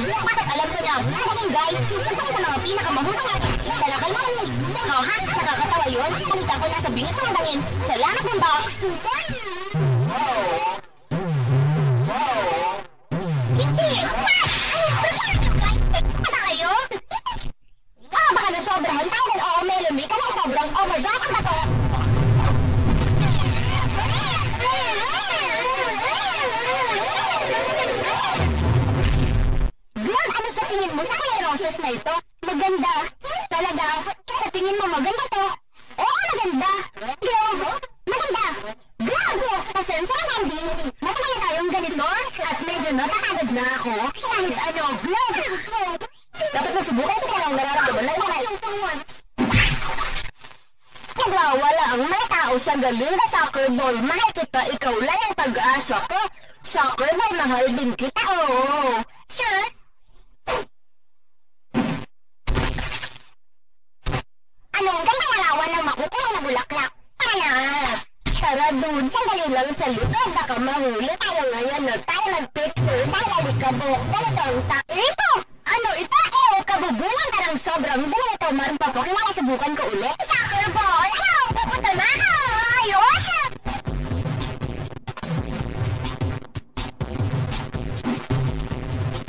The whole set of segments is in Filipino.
yan! Bakit alam ko na? Magaling guys! Isa sa mga pinakamahusay natin! Dala kay Nani! Oh ha? Nakakatawa yun? Salita ko lang sa bingit sa madangin! Salamat ng box! Hindi! Kita ba kayo? Baka na sobrang tayo o Melody ka na sobrang overdose ang bato! Globe, ano sa tingin mo sa kaya roses na ito? Maganda. Talaga? Sa tingin mo maganda to? Oo, maganda. Globe, maganda. Globe! Pasensya ka, Nandi. Matagal na tayong ganito at medyo napakagod na ako. Kahit ano, Globe. Dapat mo subukan sa kanang nararamdaman lang naman. Nagwawala ang mga tao sa galing na soccer ball. Mahal kita, ikaw lang ang pag-asa ko. Soccer ball, mahal din kita, oo. Sure? Anong ganda larawan ng makukuha na bulaklak? Tara! Tara dun, sandali lang sa likod. Baka mahuli tayo ngayon na tayo mag-picture. Dahil alikabok, ganito ang ito! Ano ito? Kabubulan ka ng sobrang ganito. Maroon pa po, kailangan subukan ko ulit. Soccer ball! Ano? Pupunta na ako! Ayos!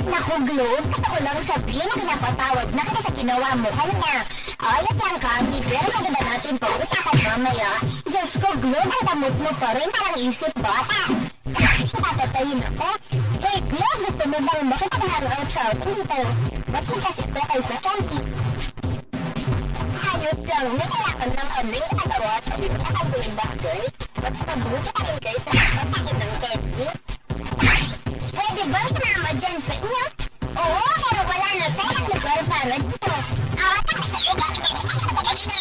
Naku, Globe, gusto ko lang sabihin na pinapatawad na kita sa ginawa mo. Kanina, ayos lang kami, pero maganda natin pag-usapan mamaya. Diyos ko, Globe, ang damot mo pa rin, parang isip bata. Patatayin ako. Wait, Globe, gusto mo bang makipag-hangout sa atin dito? Basta kasi ko kayo sa candy. Ayos lang, may kailangan ng kami ginagawa sa iyo na kagawin bagay. Mas mabuti pa rin kayo sa pagkakin ng candy. Pwede ba sinama dyan sa inyo? Oo, pero wala na tayong lugar para dito. Taka sa iyo, bakit ako kanina?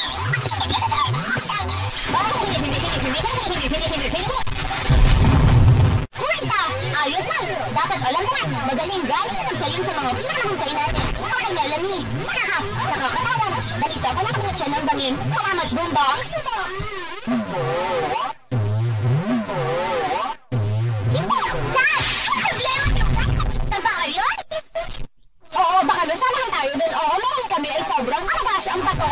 Kurita! Ayos lang! Dapat alam mo na, magaling guys! Isa yun sa mga pinakahusay natin. Okay, Melanie! Nakakatawa! Balita ko lang siya ng bangin. Salamat, Boombox! Oo, baka nasamahan tayo dun. Oo, meron kami ay sobrang arash ang bato.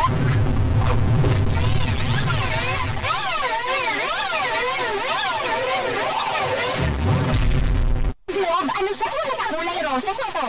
Globe, ano siya? Ano sa kulay roses na to?